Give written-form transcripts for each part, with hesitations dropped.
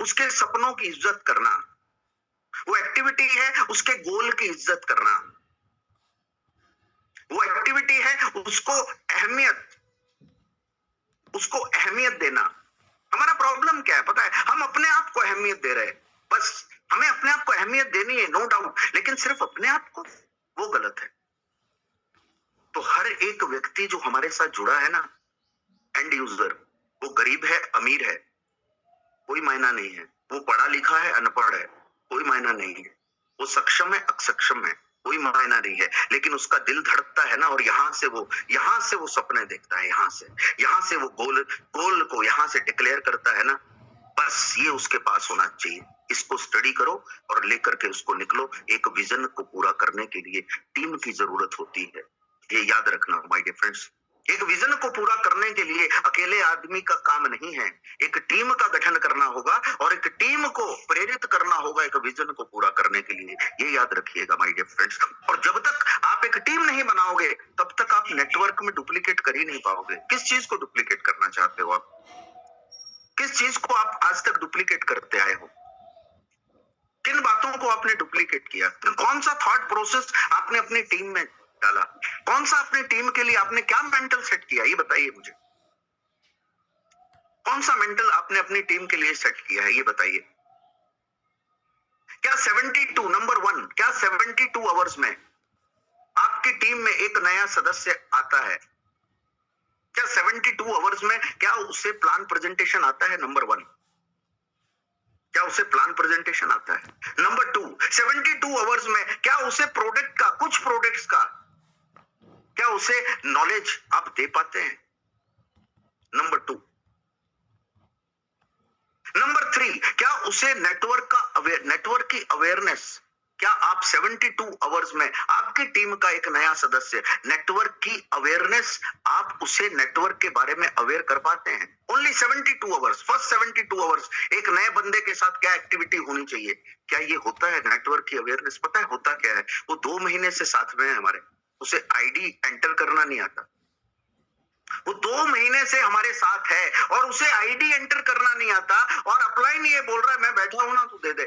उसके सपनों की इज्जत करना, वो एक्टिविटी है उसके गोल की इज्जत करना, वो एक्टिविटी है उसको अहमियत देना। हमारा प्रॉब्लम क्या है पता है? हम अपने आप को अहमियत दे रहे हैं, बस हमें अपने आप को अहमियत देनी है, नो डाउट, लेकिन सिर्फ अपने आप को, वो गलत है। तो हर एक व्यक्ति जो हमारे साथ जुड़ा है ना, एंड यूजर, वो गरीब है अमीर है कोई मायना नहीं है, वो पढ़ा लिखा है अनपढ़ है कोई मायना नहीं है, वो सक्षम है अक्षम है कोई मायना नहीं है, लेकिन उसका दिल धड़कता है ना, और यहाँ से वो सपने देखता है, यहाँ से वो गोल को यहाँ से डिक्लेयर करता है ना, बस ये उसके पास होना चाहिए। इसको स्टडी करो और लेकर के उसको निकलो। एक विजन को पूरा करने के लिए टीम की जरूरत होती है, ये याद रखना माय डियर फ्रेंड्स। एक विजन को पूरा करने के लिए अकेले आदमी का काम नहीं है, एक टीम का गठन करना होगा और एक टीम को प्रेरित करना होगा एक विजन को पूरा करने के लिए, ये याद रखिएगा माय डियर फ्रेंड्स। और जब तक आप एक टीम नहीं बनाओगे तब तक आप नेटवर्क में डुप्लीकेट कर ही नहीं पाओगे। किस चीज को डुप्लीकेट करना चाहते हो आप? किस चीज को आप आज तक डुप्लीकेट करते आए हो? किन बातों को आपने डुप्लीकेट किया? कौन सा थॉट प्रोसेस आपने अपनी टीम में डाला? कौन सा अपनी टीम के लिए आपने क्या मेंटल सेट किया, ये बताइए मुझे। कौन सा मेंटल आपने अपनी टीम के लिए सेट किया है, ये बताइए। क्या 72 नंबर 1 क्या 72 आवर्स में आपकी टीम में एक नया सदस्य आता है? क्या 72 आवर्स में क्या उसे प्लान प्रेजेंटेशन आता है? नंबर 1, क्या उसे प्लान प्रेजेंटेशन आता है? नंबर 2, 72 आवर्स में क्या उसे प्रोडक्ट का, कुछ प्रोडक्ट्स का, क्या उसे नॉलेज आप दे पाते हैं? नंबर 2। नंबर 3, क्या उसे नेटवर्क की अवेयरनेस, क्या आप 72 आवर्स में आपकी टीम का एक नया सदस्य नेटवर्क की अवेयरनेस, आप उसे नेटवर्क के बारे में अवेयर कर पाते हैं? ओनली 72 आवर्स, फर्स्ट 72 आवर्स एक नए बंदे के साथ क्या एक्टिविटी होनी चाहिए? क्या ये होता है नेटवर्क की अवेयरनेस? पता है होता क्या है? वो 2 महीने से साथ में है हमारे, उसे आईडी एंटर करना नहीं आता। वो 2 महीने से हमारे साथ है और उसे आईडी एंटर करना नहीं आता, और अपलाइन ये बोल रहा है मैं बैठा हूं ना तू दे दे।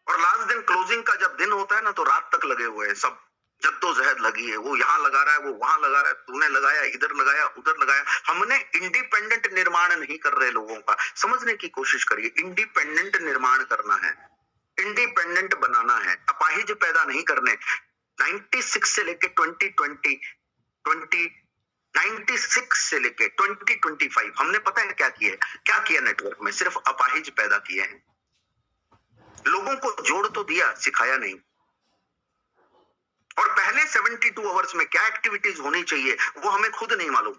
और लास्ट दिन क्लोजिंग का जब दिन होता है ना, तो रात तक लगे हुए हैं सब, जद्दोजहद लगी है, वो यहाँ लगा रहा है, वो वहां लगा रहा है, तूने लगाया, इधर लगाया, उधर लगाया। हमने इंडिपेंडेंट निर्माण नहीं कर रहे लोगों का, समझने की कोशिश करिए। इंडिपेंडेंट निर्माण करना है, इंडिपेंडेंट बनाना है, अपाहिज पैदा नहीं करने। 96 से लेके 96 से लेके 2025 हमने पता है क्या किया नेटवर्क में? सिर्फ अपाहिज पैदा किए हैं। लोगों को जोड़ तो दिया, सिखाया नहीं। और पहले 72 आवर्स में क्या एक्टिविटीज होनी चाहिए वो हमें खुद नहीं मालूम,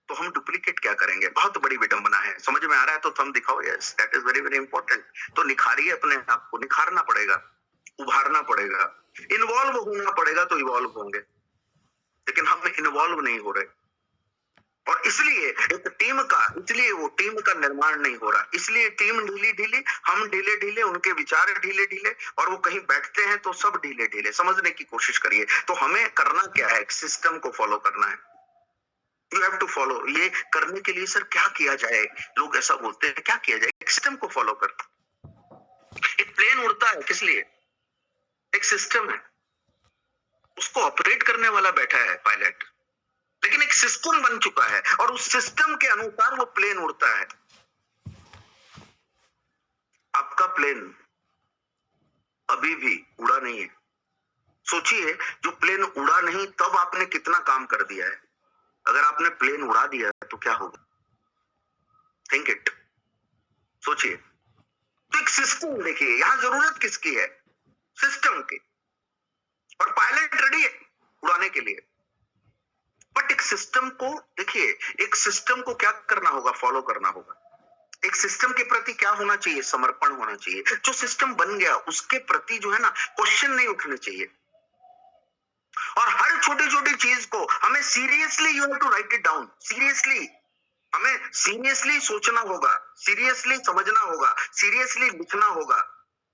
तो हम डुप्लीकेट क्या करेंगे? बहुत बड़ी विडंबना है। समझ में आ रहा है तो थंब दिखाओ, yes that is very very important. तो निखारिए अपने आप को, निखारना पड़ेगा, उभारना पड़ेगा, इन्वॉल्व होना पड़ेगा तो इवॉल्व होंगे, लेकिन हम इन्वॉल्व नहीं हो रहे। और इसलिए वो टीम का निर्माण नहीं हो रहा, इसलिए टीम ढीली, हम ढीले, उनके विचार ढीले, और वो कहीं बैठते हैं तो सब ढीले। समझने की कोशिश करिए। तो हमें करना क्या है? एक सिस्टम को फॉलो करना है। You have to follow. ये करने के लिए सर क्या किया जाए? लोग ऐसा बोलते हैं, क्या किया जाए? एक सिस्टम को फॉलो कर। एक प्लेन उड़ता है किस लिए? एक सिस्टम है, उसको ऑपरेट करने वाला बैठा है पायलट, लेकिन एक सिस्टम बन चुका है और उस सिस्टम के अनुसार वो प्लेन उड़ता है। आपका प्लेन अभी भी उड़ा नहीं है। सोचिए, जो प्लेन उड़ा नहीं तब आपने कितना काम कर दिया है। अगर आपने प्लेन उड़ा दिया तो क्या होगा? थिंक इट, सोचिए। तो एक सिस्टम देखिए, यहां जरूरत किसकी है? सिस्टम की। और पायलट रेडी है उड़ाने के लिए, बट एक सिस्टम को देखिए, एक सिस्टम को क्या करना होगा? फॉलो करना होगा। एक सिस्टम के प्रति क्या होना चाहिए? समर्पण होना चाहिए। जो सिस्टम बन गया उसके प्रति जो है ना, क्वेश्चन नहीं उठने चाहिए। और हर छोटी छोटी चीज को हमें seriously, you have to write it down, seriously हमें सीरियसली सोचना होगा, सीरियसली समझना होगा, सीरियसली लिखना होगा,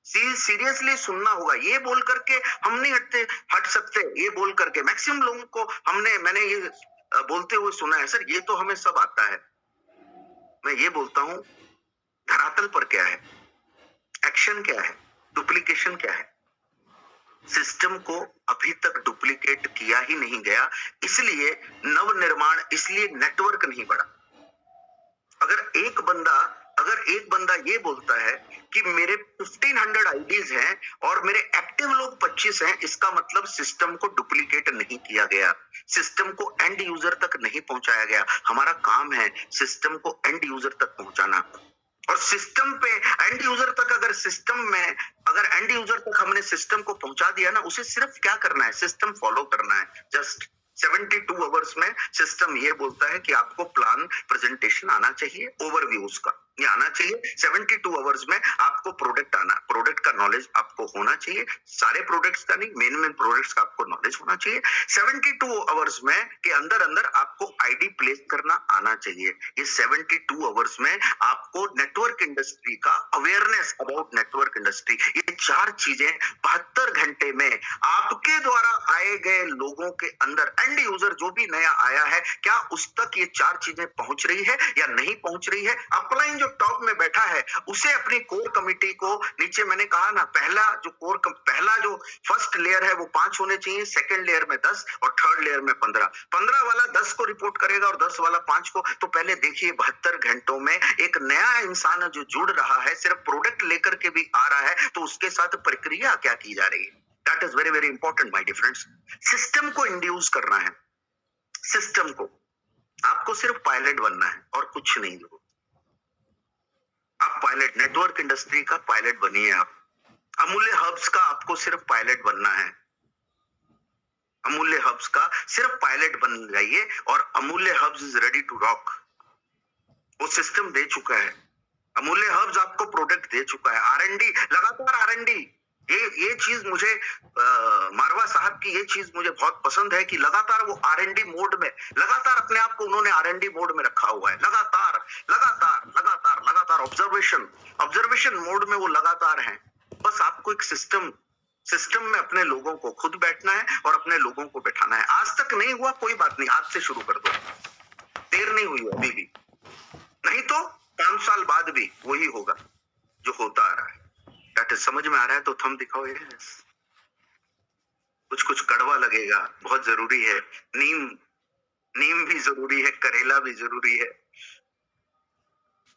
सीरियसली सुनना होगा। ये बोल करके हम नहीं हट सकते। ये बोल करके मैक्सिमम लोगों को मैंने ये बोलते हुए सुना है, सर ये तो हमें सब आता है। मैं ये बोलता हूं, धरातल पर क्या है, एक्शन क्या है, डुप्लीकेशन क्या है। सिस्टम को अभी तक डुप्लीकेट किया ही नहीं गया, इसलिए नवनिर्माण, इसलिए नेटवर्क नहीं बढ़ा। अगर एक बंदा ये बोलता है कि मेरे 1500 आईडीज हैं और मेरे एक्टिव लोग 25 हैं, इसका मतलब सिस्टम को डुप्लीकेट नहीं किया गया, सिस्टम को एंड यूजर तक नहीं पहुंचाया गया। हमारा काम है सिस्टम को एंड यूजर तक पहुंचाना। और सिस्टम पे एंड यूजर तक, अगर एंड यूजर तक हमने सिस्टम को पहुंचा दिया ना, उसे सिर्फ क्या करना है, सिस्टम फॉलो करना है। जस्ट 72 आवर्स में सिस्टम ये बोलता है कि आपको प्लान प्रेजेंटेशन आना चाहिए, ओवरव्यू उसका ये आना चाहिए। 72 आवर्स में आपको प्रोडक्ट का नॉलेज आपको होना चाहिए, सारे प्रोडक्ट्स का नहीं, मेन प्रोडक्ट्स का आपको नॉलेज होना चाहिए। 72 आवर्स में के अंदर अंदर आपको आईडी प्लेस करना आना चाहिए। ये 72 आवर्स में आपको नेटवर्क इंडस्ट्री का अवेयरनेस अबाउट नेटवर्क इंडस्ट्री, ये चार चीजें 72 घंटे में आपके द्वारा आए गए लोगों के अंदर, एंड यूजर जो भी नया आया है, क्या उस तक ये चार चीजें पहुंच रही है या नहीं पहुंच रही है। अपलाइन जो टॉप में बैठा है उसे अपनी कोर कमिटी को, नीचे मैंने कहा ना, पहला जो फर्स्ट लेयर है वो 5 होने चाहिए, सेकंड लेयर में 10 और थर्ड लेयर में 15 वाला 10 को रिपोर्ट करेगा और 10 वाला 5 को। तो पहले देखिए 72 घंटों में एक नया इंसान जो जुड़ रहा है, सिर्फ प्रोडक्ट लेकर के भी आ रहा है, तो उसके साथ प्रक्रिया क्या की जा रही है। That is very very important my dear friends. System को इंड्यूस करना है, सिस्टम को, आपको सिर्फ पायलट बनना है और कुछ नहीं। आप पायलट, नेटवर्क इंडस्ट्री का पायलट बनिए। आप अमूल्य हब्स का आपको सिर्फ पायलट बनना है, अमूल्य हब्स का सिर्फ पायलट बन जाइए और Amulya hubs is ready to rock. वो सिस्टम दे चुका है, अमूल्य हब्स आपको प्रोडक्ट दे चुका है। आरएनडी, लगातार आरएनडी, ये चीज मुझे मारवा साहब की ये चीज मुझे बहुत पसंद है कि लगातार वो आरएनडी मोड में, लगातार अपने आप को उन्होंने आरएनडी मोड में रखा हुआ है। लगातार ऑब्जर्वेशन मोड में वो लगातार हैं। बस आपको एक सिस्टम में अपने लोगों को खुद बैठना है और अपने लोगों को बैठाना है। आज तक नहीं हुआ, कोई बात नहीं, आज से शुरू कर दो, देर नहीं हुई अभी भी, नहीं तो 5 साल बाद भी वही होगा जो होता आ रहा है। समझ में आ रहा है तो थंब दिखाओ। कुछ कड़वा लगेगा, बहुत जरूरी है। नीम भी जरूरी है, करेला भी जरूरी है,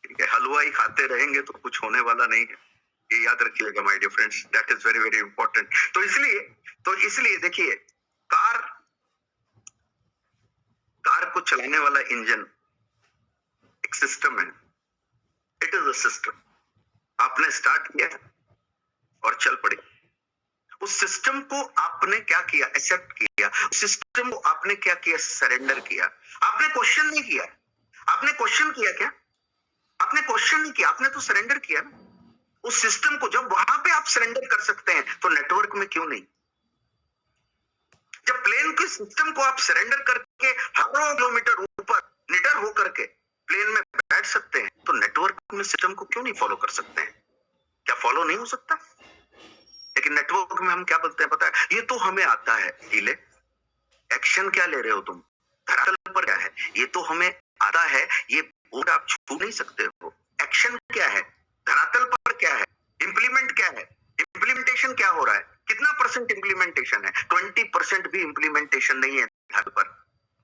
ठीक है। हलवा ही खाते रहेंगे तो कुछ होने वाला नहीं है, ये याद रखिएगा my dear friends, that is very very important. तो इसलिए देखिए, कार को चलाने वाला इंजन एक सिस्टम है, इट इज अ सिस्टम। आपने स्टार्ट किया और चल पड़ी। उस सिस्टम को आपने क्या किया, एक्सेप्ट किया। उस सिस्टम को आपने क्या किया, सरेंडर किया। आपने क्वेश्चन नहीं किया, आपने क्वेश्चन किया क्या? आपने क्वेश्चन नहीं किया, आपने तो सरेंडर किया ना उस सिस्टम को। जब वहां पे आप सरेंडर कर सकते हैं तो नेटवर्क में क्यों नहीं? जब प्लेन के सिस्टम को आप सरेंडर करके हजारों किलोमीटर ऊपर निडर होकर के प्लेन में बैठ सकते हैं, तो नेटवर्क में सिस्टम को क्यों नहीं फॉलो कर सकते हैं? क्या फॉलो नहीं हो सकता? लेकिन नेटवर्क में हम क्या बोलते हैं पता है, ये तो हमें आता है। ढीले, एक्शन क्या ले रहे हो तुम? धरातल पर क्या है, ये तो हमें आता है, ये बोर्ड आप छू नहीं सकते हो। एक्शन क्या है, धरातल पर क्या है, इम्प्लीमेंट क्या है, इम्प्लीमेंटेशन क्या हो रहा है, कितना % इम्प्लीमेंटेशन है? 20% भी इम्प्लीमेंटेशन नहीं है धरातल पर,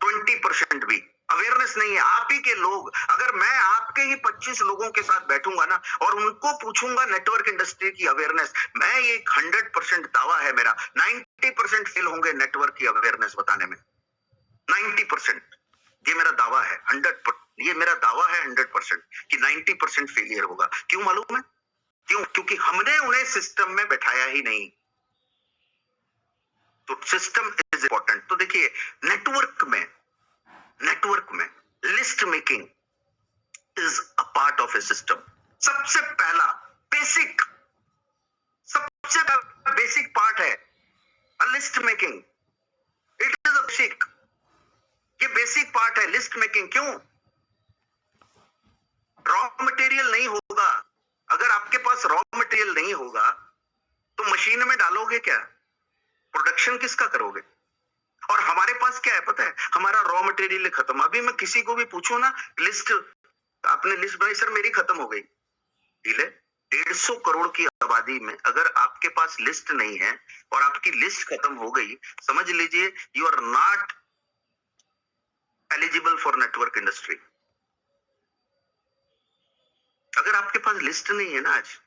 20% भी अवेयरनेस नहीं है। आप ही के लोग, अगर मैं आपके ही 25 लोगों के साथ बैठूंगा ना और उनको पूछूंगा नेटवर्क इंडस्ट्री की अवेयरनेस, मैं ये 100% दावा है मेरा, 90% फेल होंगे नेटवर्क की अवेयरनेस बताने में। 90%, ये मेरा दावा है। 100% कि 90% फेलियर होगा। क्यों मालूम है? क्योंकि हमने उन्हें सिस्टम में बैठाया ही नहीं। तो सिस्टम इज इंपॉर्टेंट। तो देखिए, नेटवर्क में list making is a part of A system. सबसे पहला बेसिक पार्ट है list making. It is a basic, ये बेसिक पार्ट है लिस्ट मेकिंग। क्यों? रॉ मटेरियल नहीं होगा। अगर आपके पास रॉ मटेरियल नहीं होगा तो मशीन में डालोगे क्या? प्रोडक्शन किसका करोगे? और हमारे पास क्या है पता है, हमारा रॉ मटेरियल खत्म। अभी मैं किसी को भी पूछूं ना, लिस्ट आपने लिस्ट बनाई, सर मेरी खत्म हो गई। डील है। 150 करोड़ की आबादी में अगर आपके पास लिस्ट नहीं है और आपकी लिस्ट खत्म हो गई, समझ लीजिए you are not eligible for network industry. अगर आपके पास लिस्ट नहीं है ना आज,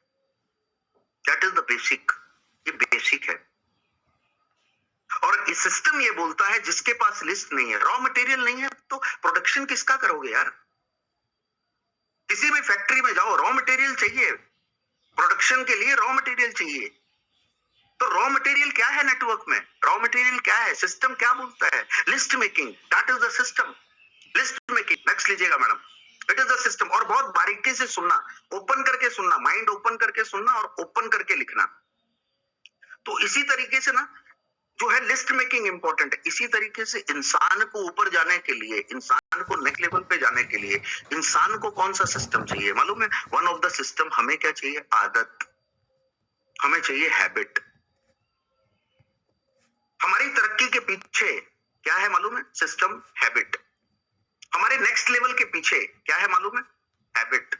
दैट इज द बेसिक, ये बेसिक है। और इस सिस्टम ये बोलता है जिसके पास लिस्ट नहीं है, रॉ मटेरियल नहीं है, तो प्रोडक्शन किसका करोगे यार? किसी भी फैक्ट्री में जाओ, रॉ मटेरियल चाहिए, प्रोडक्शन के लिए रॉ मटेरियल चाहिए। तो रॉ मटेरियल क्या है नेटवर्क में? रॉ मटेरियल क्या है? सिस्टम क्या बोलता है? List making, that is the system. List making, next लीजिएगा madam, it is the system. और बहुत बारीकी से सुनना, ओपन करके सुनना, माइंड ओपन करके सुनना और ओपन करके लिखना। तो इसी तरीके से ना जो है लिस्ट मेकिंग इंपॉर्टेंट है। इसी तरीके से इंसान को ऊपर जाने के लिए, इंसान को नेक्स्ट लेवल पे जाने के लिए इंसान को कौन सा सिस्टम चाहिए मालूम है? वन ऑफ द सिस्टम हमें क्या चाहिए? आदत, हमें चाहिए हैबिट। हमारी तरक्की के पीछे क्या है मालूम है? System, habit. हमारे नेक्स्ट लेवल के पीछे क्या है मालूम है? हैबिट।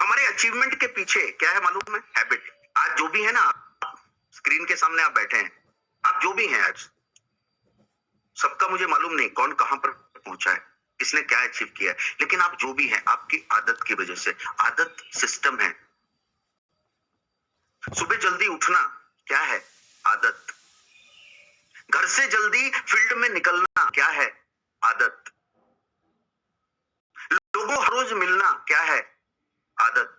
हमारे अचीवमेंट के पीछे क्या है मालूम है? हैबिट। आज जो भी है ना, स्क्रीन के सामने आप बैठे हैं, आप जो भी हैं आज, सबका मुझे मालूम नहीं कौन कहां पर पहुंचा है, किसने क्या अचीव किया है, लेकिन आप जो भी हैं आपकी आदत की वजह से। आदत सिस्टम है। सुबह जल्दी उठना क्या है? आदत। घर से जल्दी फील्ड में निकलना क्या है? आदत। लोगों हर रोज मिलना क्या है? आदत।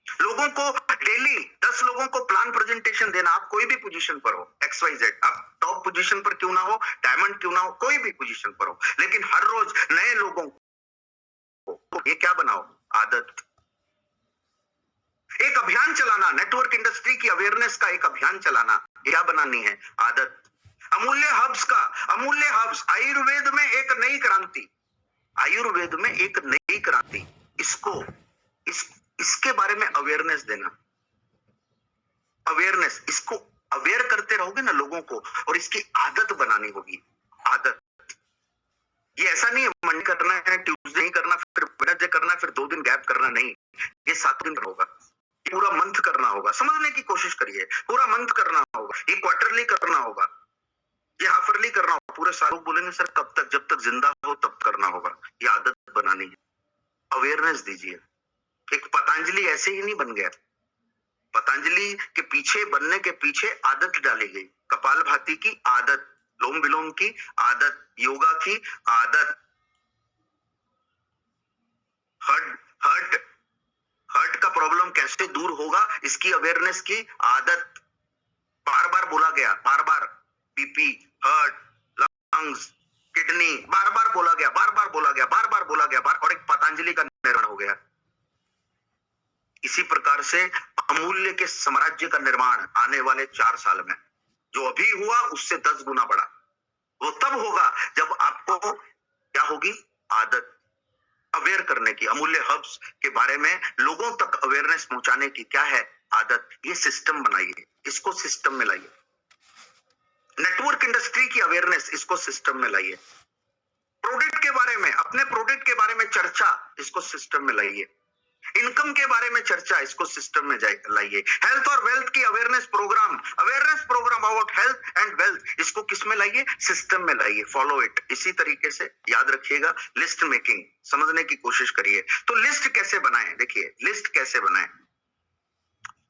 लोगों को डेली 10 लोगों को प्लान प्रेजेंटेशन देना, आप कोई भी पोजीशन पर हो, XYZ, आप टॉप पोजीशन पर क्यों ना हो, डायमंड क्यों ना हो, कोई भी पोजीशन पर हो, लेकिन हर रोज नए लोगों को ये क्या बनाओ? आदत। एक अभियान चलाना, नेटवर्क इंडस्ट्री की अवेयरनेस का एक अभियान चलाना, क्या बनानी है? आदत। अमूल्य हब्स का, अमूल्य हब्स, आयुर्वेद में एक नई क्रांति, आयुर्वेद में एक नई क्रांति, इसको इसके बारे में अवेयरनेस देना, अवेयरनेस, इसको अवेयर करते रहोगे ना लोगों को, और इसकी आदत बनानी होगी। आदत। ये ऐसा नहीं है मंडे करना है, ट्यूसडे नहीं करना, फिर वेडनेसडे करना, फिर 2 दिन गैप करना, नहीं, ये 7 दिन होगा, पूरा मंथ करना होगा। समझने की कोशिश करिए, पूरा मंथ करना होगा, ये क्वार्टरली करना होगा, ये हाफरली करना होगा, पूरे साल। बोलेंगे सर कब तक? जब तक जिंदा हो तब करना होगा। ये आदत बनानी है, अवेयरनेस दीजिए। एक पतंजलि ऐसे ही नहीं बन गया, पतंजलि के पीछे बनने के पीछे आदत डाली गई। कपालभाति की आदत, लोम विलोम की आदत, योगा की आदत, हर्ट हर्ट का प्रॉब्लम कैसे दूर होगा इसकी अवेयरनेस की आदत। बार बार बोला गया, बार बार, बीपी, हार्ट, लंग्स, किडनी, बार बार बोला गया, बार बार बोला गया, बार बार बोला गया, और एक पतंजलि का निर्माण हो गया। इसी प्रकार से अमूल्य के साम्राज्य का निर्माण आने वाले 4 साल में, जो अभी हुआ उससे 10 गुना बड़ा, वो तब होगा जब आपको क्या होगी? आदत, अवेयर करने की। अमूल्य हब्स के बारे में लोगों तक अवेयरनेस पहुंचाने की क्या है? आदत। ये सिस्टम बनाइए, इसको सिस्टम में लाइए। नेटवर्क इंडस्ट्री की अवेयरनेस, इसको सिस्टम में लाइए। प्रोडक्ट के बारे में, अपने प्रोडक्ट के बारे में चर्चा, इसको सिस्टम में लाइए। इनकम के बारे में चर्चा, इसको सिस्टम में लाइए। हेल्थ और वेल्थ की awareness programme about health and wealth, इसको किस में लाइए? सिस्टम में लाइए। Follow it. इसी तरीके से याद रखिएगा, लिस्ट मेकिंग समझने की कोशिश करिए। तो लिस्ट कैसे बनाएं? देखिए लिस्ट कैसे बनाएं।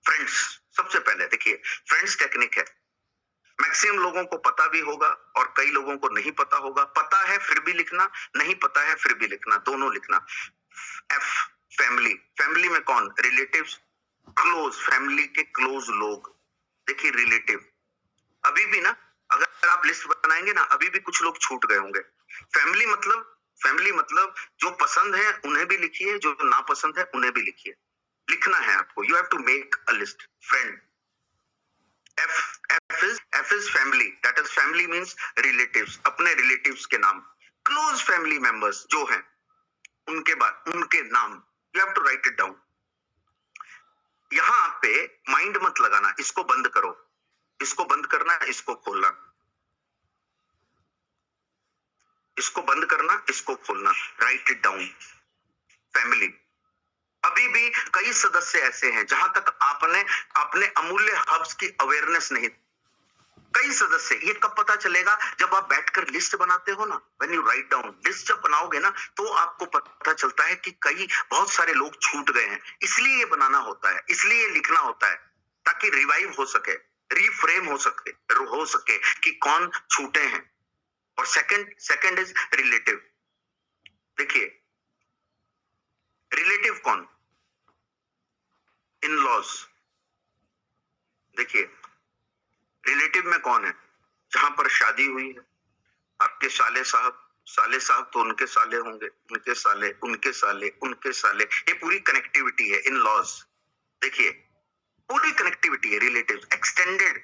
फ्रेंड्स, सबसे पहले देखिए फ्रेंड्स टेक्निक है, मैक्सिमम लोगों को पता भी होगा और कई लोगों को नहीं पता होगा। पता है फिर भी लिखना, नहीं पता है फिर भी लिखना, दोनों लिखना। F, family. फैमिली में कौन? रिलेटिव्स, क्लोज, फैमिली के क्लोज लोग। देखिए रिलेटिव, अभी भी ना अगर आप लिस्ट बनाएंगे ना, अभी भी कुछ लोग छूट गए होंगे। फैमिली मतलब जो पसंद है उन्हें भी लिखिए, जो नापसंद है उन्हें भी लिखिए। लिखना है आपको, you have to make a list. Friend, F is family, that is family means relatives, अपने relatives के नाम। Close family members जो हैं उनके बाद उनके नाम, you have to write it down। यहां पे माइंड मत लगाना, इसको बंद करो, इसको बंद करना, इसको खोलना, इसको बंद करना, इसको खोलना। Right it down. फैमिली। अभी भी कई सदस्य ऐसे हैं जहां तक आपने अपने अमूल्य हब्स की अवेयरनेस नहीं। कई सदस्य, ये कब पता चलेगा? जब आप बैठकर लिस्ट बनाते हो ना, when you write down list, जब बनाओगे ना तो आपको पता चलता है कि बहुत सारे लोग छूट गए हैं। इसलिए ये बनाना होता है, इसलिए लिखना होता है, ताकि रिवाइव हो सके, रीफ्रेम हो सके कि कौन छूटे हैं। और सेकंड इज रिलेटिव। देखिए, रिलेटिव कौन? In laws. देखिए, रिलेटिव में कौन है? जहां पर शादी हुई है, आपके साले साहब तो उनके साले होंगे, उनके साले, उनके साले, उनके साले, ये पूरी कनेक्टिविटी है इन लॉज। देखिए, पूरी कनेक्टिविटी है। रिलेटिव एक्सटेंडेड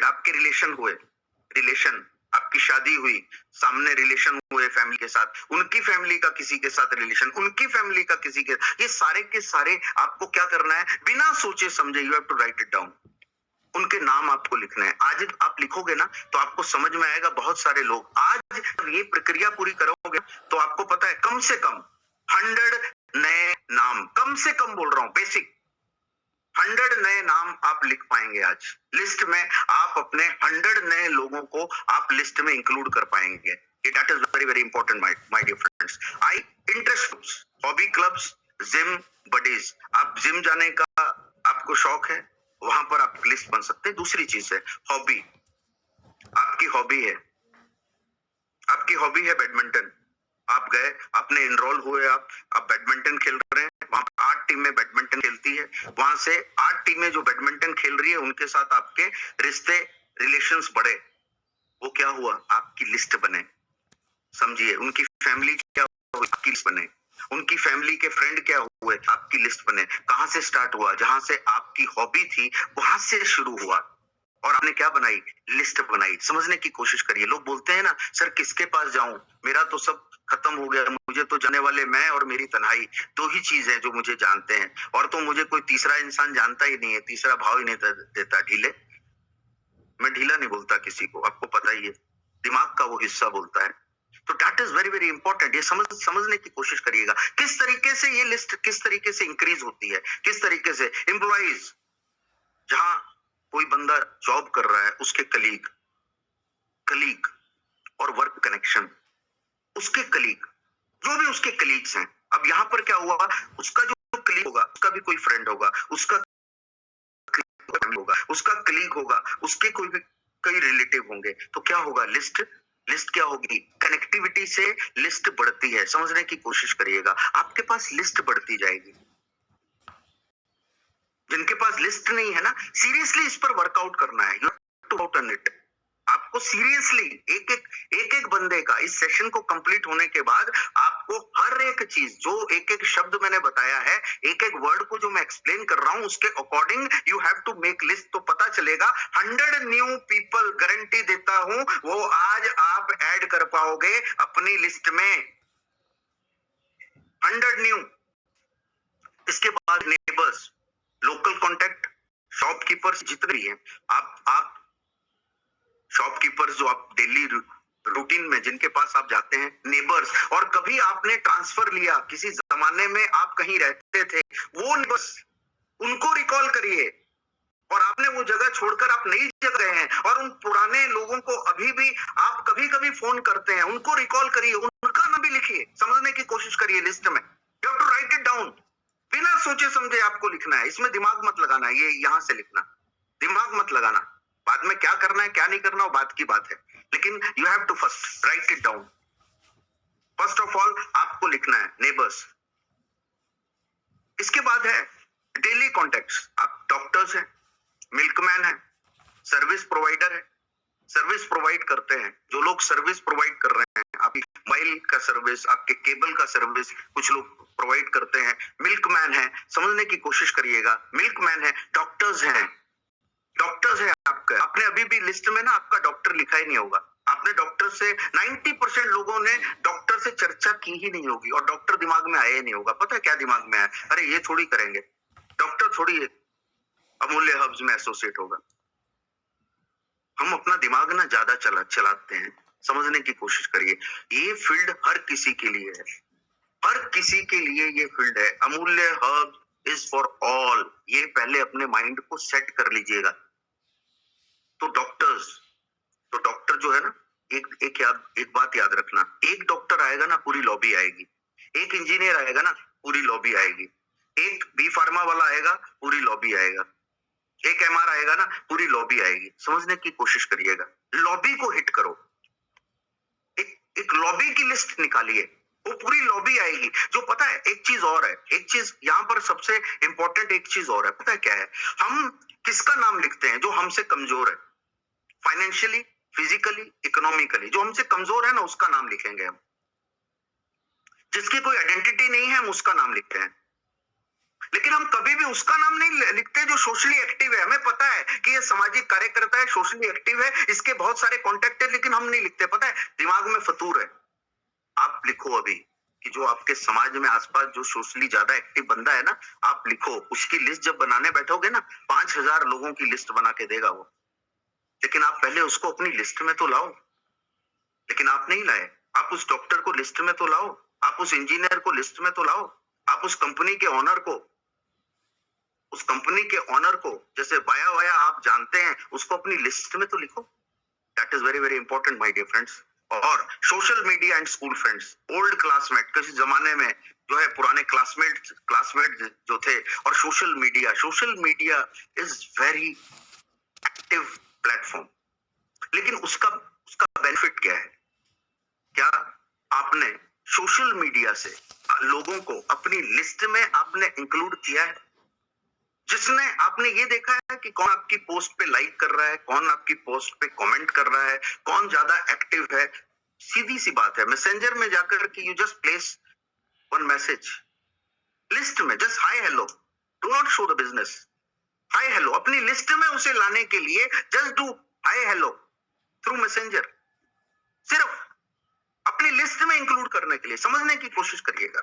आपके रिलेशन हुए, रिलेशन, आपकी शादी हुई, सामने रिलेशन हुए फैमिली के साथ, उनकी फैमिली का किसी के साथ रिलेशन, उनकी फैमिली का किसी के, ये सारे के सारे आपको क्या करना है? बिना सोचे समझे you have to write it down. उनके नाम आपको लिखना है। आज आप लिखोगे ना तो आपको समझ में आएगा, बहुत सारे लोग आज ये प्रक्रिया पूरी करोगे तो आपको पता है कम से कम 100 नए नाम, कम से कम बोल रहा हूं, बेसिक 100 नए नाम आप लिख पाएंगे आज लिस्ट में। आप अपने 100 नए लोगों को आप लिस्ट में इंक्लूड कर पाएंगे। That is very very important my dear friends. I interest groups, hobby clubs, gym buddies. आप जिम जाने का आपको शौक है, वहां पर आप लिस्ट बन सकते हैं। दूसरी चीज है हॉबी। आपकी हॉबी है, आपकी हॉबी है बैडमिंटन। आप गए, आपने एनरोल हुए, आप बैडमिंटन खेल रहे हैं, वहां 8 टीमें बैडमिंटन खेलती है, वहां से 8 टीमें जो बैडमिंटन खेल रही है उनके साथ आपके रिश्ते, रिलेशंस बढ़े। वो क्या हुआ? आपकी लिस्ट बने। समझिए, उनकी फैमिली क्या हुई? आपकी लिस्ट बने। उनकी फैमिली के फ्रेंड क्या हुए? आपकी लिस्ट बने। कहां से स्टार्ट हुआ? जहां से आपकी हॉबी थी वहां से शुरू हुआ, और आपने क्या बनाई? लिस्ट बनाई। समझने की कोशिश करिए। लोग बोलते हैं ना, सर किसके पास जाऊं, मेरा तो सब खत्म हो गया, मुझे तो जाने वाले मैं और मेरी तन्हाई, दो ही चीज है जो मुझे जानते हैं, और तो मुझे कोई तीसरा इंसान जानता ही नहीं है, तीसरा भाव ही नहीं देता। ढीले, मैं ढीला नहीं बोलता किसी को, आपको पता ही है, दिमाग का वो हिस्सा बोलता है। तो that is very very important. ये समझने की कोशिश करिएगा किस तरीके से ये लिस्ट किस तरीके से इंक्रीज होती है, किस तरीके से। एम्प्लॉइज, जहां कोई बंदा जॉब कर रहा है, उसके कलीग कलीग और वर्क कनेक्शन, उसके कलीग, जो भी उसके कलीग्स हैं। अब यहां पर क्या हुआ? उसका जो कलीग होगा उसका भी कोई फ्रेंड होगा, उसका होगा, उसका कलीग होगा, उसके कोई भी कई रिलेटिव होंगे। तो क्या होगा? लिस्ट क्या होगी? कनेक्टिविटी से लिस्ट बढ़ती है। समझने की कोशिश करिएगा, आपके पास लिस्ट बढ़ती जाएगी। जिनके पास लिस्ट नहीं है ना, सीरियसली इस पर वर्कआउट करना है। You have to work on it. आपको सीरियसली एक बंदे का इस सेशन को कंप्लीट होने के बाद आपको हर एक चीज, जो एक शब्द मैंने बताया है, एक वर्ड को जो मैं एक्सप्लेन कर रहा हूं, उसके according you have to make list. तो पता चलेगा 100 न्यू पीपल, गारंटी देता हूं, वो आज आप ऐड कर पाओगे अपनी लिस्ट में। 100 न्यू। इसके बाद नेबर्स, लोकल कॉन्टेक्ट, शॉपकीपर्स जितने भी हैं, आप शॉपकीपर्स जो आप डेली रूटीन में जिनके पास आप जाते हैं, नेबर्स, और कभी आपने ट्रांसफर लिया, किसी जमाने में आप कहीं रहते थे, वो नेबर्स, उनको रिकॉल करिए। और आपने वो जगह छोड़कर आप नई जगह गए हैं, और उन पुराने लोगों को अभी भी आप कभी कभी फोन करते हैं, उनको रिकॉल करिए, उनका नाम भी लिखिए। समझने की कोशिश करिए लिस्ट में। You have to write it down. बिना सोचे समझे आपको लिखना है, इसमें दिमाग मत लगाना है। ये यहां से लिखना, दिमाग मत लगाना। बाद में क्या करना है क्या नहीं करना वो बात की बात है, लेकिन you have to first write it down. First of all आपको लिखना है नेबर्स। इसके बाद है डेली कॉन्टेक्ट्स। आप डॉक्टर्स हैं, मिल्कमैन है, सर्विस प्रोवाइडर है, सर्विस प्रोवाइड करते हैं। जो लोग सर्विस प्रोवाइड कर रहे हैं, आपकी मोबाइल का सर्विस, आपके केबल का सर्विस कुछ लोग प्रोवाइड करते हैं, मिल्कमैन है। समझने की कोशिश करिएगा, मिल्कमैन है, डॉक्टर्स हैं, डॉक्टर्स है आपका। आपने अभी भी लिस्ट में ना आपका डॉक्टर लिखा ही नहीं होगा। आपने डॉक्टर से 90% लोगों ने डॉक्टर से चर्चा की ही नहीं होगी, और डॉक्टर दिमाग में आया ही नहीं होगा। पता है क्या दिमाग में आया? अरे ये थोड़ी करेंगे, डॉक्टर थोड़ी अमूल्य हब्स में एसोसिएट होगा। हम अपना दिमाग ना ज्यादा चलाते हैं। समझने की कोशिश करिए, ये फील्ड हर किसी के लिए है। हर किसी के लिए ये फील्ड है। अमूल्य हर्ब इज फॉर ऑल, ये पहले अपने माइंड को सेट कर लीजिएगा। तो डॉक्टर जो है ना, एक बात याद रखना, एक डॉक्टर आएगा ना पूरी लॉबी आएगी, एक इंजीनियर आएगा ना पूरी लॉबी आएगी, एक बी फार्मा वाला आएगा पूरी लॉबी आएगा, एक एमआर आएगा ना पूरी लॉबी आएगी। समझने की कोशिश करिएगा, लॉबी को हिट करो, एक लॉबी की लिस्ट निकालिए, वो पूरी लॉबी आएगी। जो पता है एक चीज और है, एक चीज यहाँ पर सबसे इंपॉर्टेंट एक चीज और है, पता है क्या है? हम किसका नाम लिखते हैं? जो हमसे कमजोर है, फाइनेंशियली, फिजिकली, इकोनॉमिकली, जो हमसे कमजोर है ना उसका नाम लिखेंगे हम। जिसकी कोई आइडेंटिटी नहीं है हम उसका नाम लिखते हैं, लेकिन हम कभी भी उसका नाम नहीं लिखते जो सोशली एक्टिव है। हमें पता है कि ये सामाजिक कार्यकर्ता है, सोशली एक्टिव है, इसके बहुत सारे कॉन्टेक्ट है, लेकिन हम नहीं लिखते। पता है, दिमाग में फतूर है। आप लिखो अभी कि जो आपके समाज में आसपास जो सोशली ज्यादा एक्टिव बंदा है ना, आप लिखो। उसकी लिस्ट जब बनाने बैठोगे ना, 5,000 लोगों की लिस्ट बना के देगा वो, लेकिन आप पहले उसको अपनी लिस्ट में तो लाओ। लेकिन आप नहीं लाए। आप उस डॉक्टर को लिस्ट में तो लाओ, आप उस इंजीनियर को लिस्ट में तो लाओ, आप उस कंपनी के ऑनर को जैसे वाया वाया आप जानते हैं, उसको अपनी लिस्ट में तो लिखो। That is very very important my dear friends. और social media and school friends, old classmate, किसी जमाने में जो है पुराने क्लासमेट जो थे, और social media is very active platform. लेकिन उसका बेनिफिट क्या है? क्या आपने सोशल मीडिया से लोगों को अपनी लिस्ट में आपने इंक्लूड किया है? जिसने आपने ये देखा है कि कौन आपकी पोस्ट पे लाइक कर रहा है, कौन आपकी पोस्ट पे कमेंट कर रहा है, कौन ज्यादा एक्टिव है? सीधी सी बात है, मैसेंजर में जाकर के you just place one message, list में just hi hello, do not show the business, hi hello. अपनी लिस्ट में उसे लाने के लिए just do hi hello through messenger, सिर्फ अपनी लिस्ट में इंक्लूड करने के लिए। समझने की कोशिश करिएगा।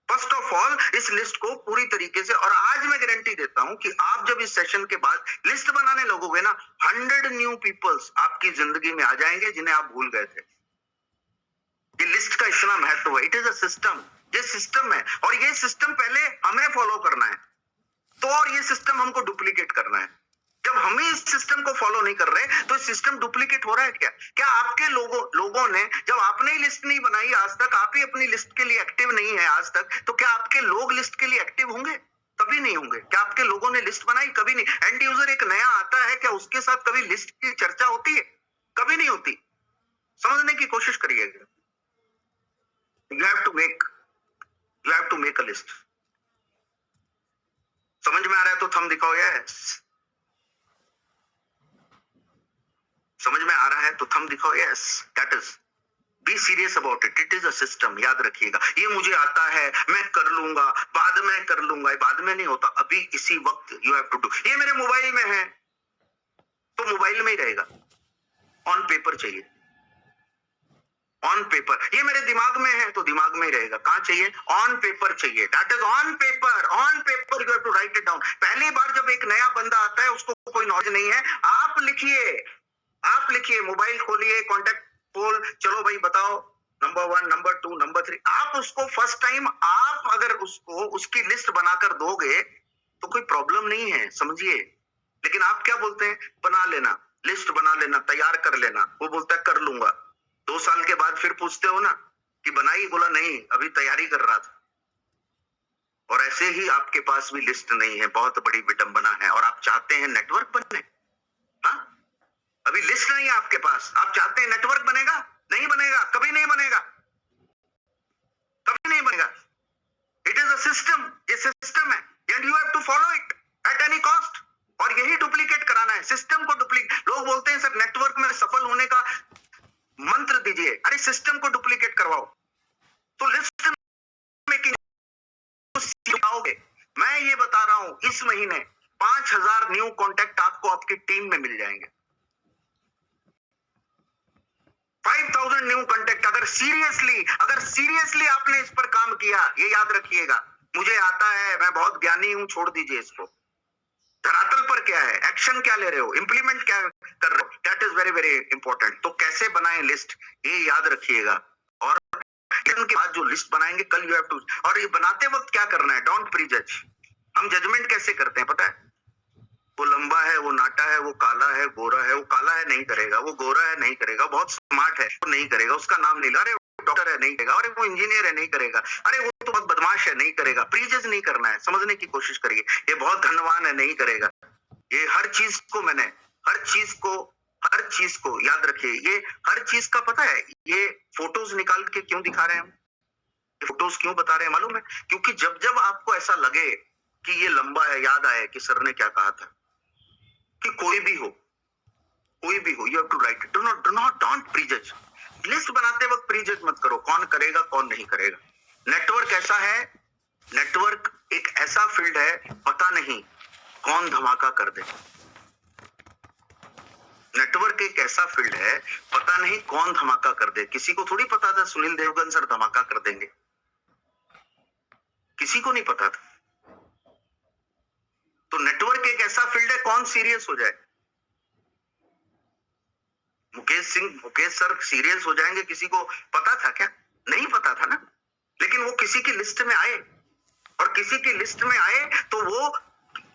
फर्स्ट ऑफ ऑल इस लिस्ट को पूरी तरीके से, और आज मैं गारंटी देता हूं कि आप जब इस सेशन के बाद लिस्ट बनाने लगोगे ना, 100 न्यू पीपल्स आपकी जिंदगी में आ जाएंगे जिन्हें आप भूल गए थे। ये लिस्ट का इतना महत्व है। इट इज अ सिस्टम, ये सिस्टम है, और ये सिस्टम पहले हमें फॉलो करना है, तो और ये सिस्टम हमको डुप्लीकेट करना है। जब हम ही इस सिस्टम को फॉलो नहीं कर रहे तो सिस्टम डुप्लीकेट हो रहा है। क्या आपके लोगों ने, जब आपने ही लिस्ट नहीं बनाई आज तक, आप ही अपनी लिस्ट के लिए एक्टिव नहीं है आज तक, तो क्या आपके लोग लिस्ट के लिए एक्टिव होंगे? कभी नहीं होंगे। क्या आपके लोगों ने लिस्ट बनाई? कभी नहीं। एंड यूजर एक नया आता है, क्या उसके साथ कभी लिस्ट की चर्चा होती है? कभी नहीं होती। समझने की कोशिश करिएगा। You have to make a list. समझ में आ रहा है तो थंब दिखाओ। यस, समझ में आ रहा है तो थंब दिखाओ। Yes, that is, be serious about it. It is a system. याद रखिएगा, ये मुझे आता है, मैं कर लूंगा, बाद में कर लूंगा, बाद में नहीं होता, अभी इसी वक्त यू हैव टू डू। ये मेरे मोबाइल में है तो मोबाइल में ही रहेगा, ऑन पेपर चाहिए, ऑन पेपर। ये मेरे दिमाग में है तो दिमाग में ही रहेगा। कहां चाहिए? ऑन पेपर चाहिए। That is on paper you have to write it down. पहली बार जब एक नया बंदा आता है, उसको कोई नॉलेज नहीं है, आप लिखिए, मोबाइल खोलिए, कॉन्टेक्ट खोल, चलो भाई बताओ, नंबर 1, नंबर 2, नंबर 3। आप उसको फर्स्ट टाइम, आप अगर उसको उसकी लिस्ट बनाकर दोगे तो कोई प्रॉब्लम नहीं है, समझिए। लेकिन आप क्या बोलते हैं? बना लेना, लिस्ट बना लेना, तैयार कर लेना। वो बोलता है कर लूंगा, 2 साल के बाद फिर पूछते हो ना कि बनाई? बोला नहीं, अभी तैयारी कर रहा था। और ऐसे ही आपके पास भी लिस्ट नहीं है, बहुत बड़ी विडंबना है। और आप चाहते हैं नेटवर्क बनने, हाँ? अभी लिस्ट नहीं है आपके पास, आप चाहते हैं नेटवर्क बनेगा? नहीं बनेगा, कभी नहीं बनेगा, कभी नहीं बनेगा। इट इज अ सिस्टम, ये सिस्टम है, and you have to follow it at any cost. और यही डुप्लीकेट कराना है, सिस्टम को डुप्लीकेट। लोग बोलते हैं सर नेटवर्क में सफल होने का मंत्र दीजिए। अरे सिस्टम को डुप्लीकेट करवाओ तो लिस्ट मेकिंग आओगे। मैं ये बता रहा हूं, इस महीने 5,000 न्यू कॉन्टेक्ट आपको आपकी टीम में मिल जाएंगे। 5,000 न्यू कॉन्टेक्ट। अगर सीरियसली आपने इस पर काम किया, ये याद रखिएगा, मुझे आता है, मैं बहुत ज्ञानी हूं, छोड़ दीजिए इसको। धरातल पर क्या है, एक्शन क्या ले रहे हो, इंप्लीमेंट क्या कर रहे हो, that is very very important. तो कैसे बनाएं लिस्ट, ये याद रखिएगा। और डिस्कशन के बाद जो लिस्ट बनाएंगे कल यू हैव टू, और ये बनाते वक्त क्या करना है, डोंट प्री जज। हम जजमेंट कैसे करते हैं पता है, वो लंबा है, वो नाटा है, वो काला है, गोरा है, वो काला है नहीं करेगा, वो गोरा है नहीं करेगा, बहुत स्मार्ट है वो नहीं करेगा, उसका नाम नहीं ला, अरे डॉक्टर है नहीं करेगा, अरे वो इंजीनियर है नहीं करेगा, अरे वो तो बहुत बदमाश है नहीं करेगा। प्रीजज नहीं करना है, समझने की कोशिश करिए, ये बहुत धनवान है नहीं करेगा। ये हर चीज को मैंने हर चीज को याद रखिए, ये हर चीज का पता है, ये फोटोज निकाल के क्यों दिखा रहे हैं हम, फोटोज क्यों बता रहे हैं मालूम है, क्योंकि जब जब आपको ऐसा लगे कि ये लंबा है, याद आए कि सर ने क्या कहा था, कि कोई भी हो you have to write, don't prejudge. List बनाते वक्त प्रीजज मत करो, कौन करेगा कौन नहीं करेगा। नेटवर्क ऐसा है, नेटवर्क एक ऐसा फील्ड है, पता नहीं कौन धमाका कर दे। नेटवर्क एक ऐसा फील्ड है, पता नहीं कौन धमाका कर दे। किसी को थोड़ी पता था सुनील देवगन सर धमाका कर देंगे, किसी को नहीं पता था। तो नेटवर्क एक ऐसा फील्ड है, कौन सीरियस हो जाए। मुकेश सर सीरियस हो जाएंगे, किसी को पता था क्या, नहीं पता था ना, लेकिन वो किसी की लिस्ट में आए, और किसी की लिस्ट में आए तो वो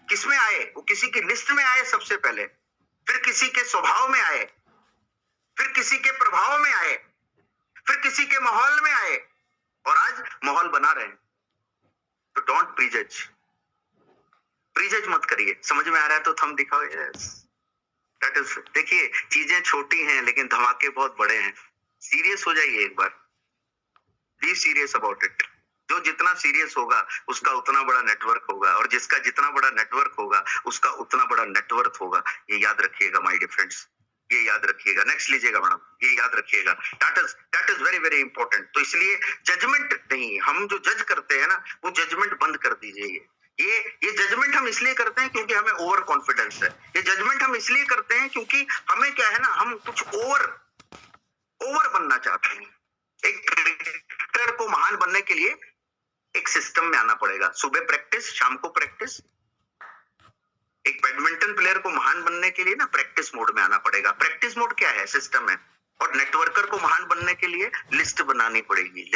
किस में आए, वो किसी की लिस्ट में आए सबसे पहले, फिर किसी के स्वभाव में आए, फिर किसी के प्रभाव में आए, फिर किसी के माहौल में आए, और आज माहौल बना रहे हैं। तो डोंट प्रीजज, प्रीजज मत करिए। समझ में आ रहा है तो थंब दिखाओ, यस दैट इज। देखिए चीजें छोटी हैं लेकिन धमाके बहुत बड़े हैं। सीरियस हो जाइए एक बार, बी सीरियस अबाउट इट। जो जितना सीरियस होगा उसका उतना बड़ा नेटवर्क होगा, और जिसका जितना बड़ा नेटवर्क होगा उसका उतना बड़ा नेटवर्थ होगा। ये याद रखिएगा माय डियर फ्रेंड्स, ये याद रखिएगा। नेक्स्ट लीजिएगा मैडम, ये याद रखिएगा, that is very very important. तो इसलिए जजमेंट नहीं, हम जो जज करते हैं ना वो जजमेंट बंद कर दीजिए। ये जजमेंट हम इसलिए करते हैं क्योंकि हमें ओवर कॉन्फिडेंस है। ये जजमेंट हम इसलिए करते हैं क्योंकि हमें क्या है ना, हम कुछ ओवर बनना चाहते हैं। एक क्रिकेटर को महान बनने के लिए एक सिस्टम में आना पड़ेगा, सुबह प्रैक्टिस, शाम को प्रैक्टिस। एक बैडमिंटन प्लेयर को महान बनने के लिए ना प्रैक्टिस मोड में आना पड़ेगा। प्रैक्टिस मोड क्या है, सिस्टम है। और नेटवर्कर को महान बनने के लिए लिस्ट बनानी पड़ेगी,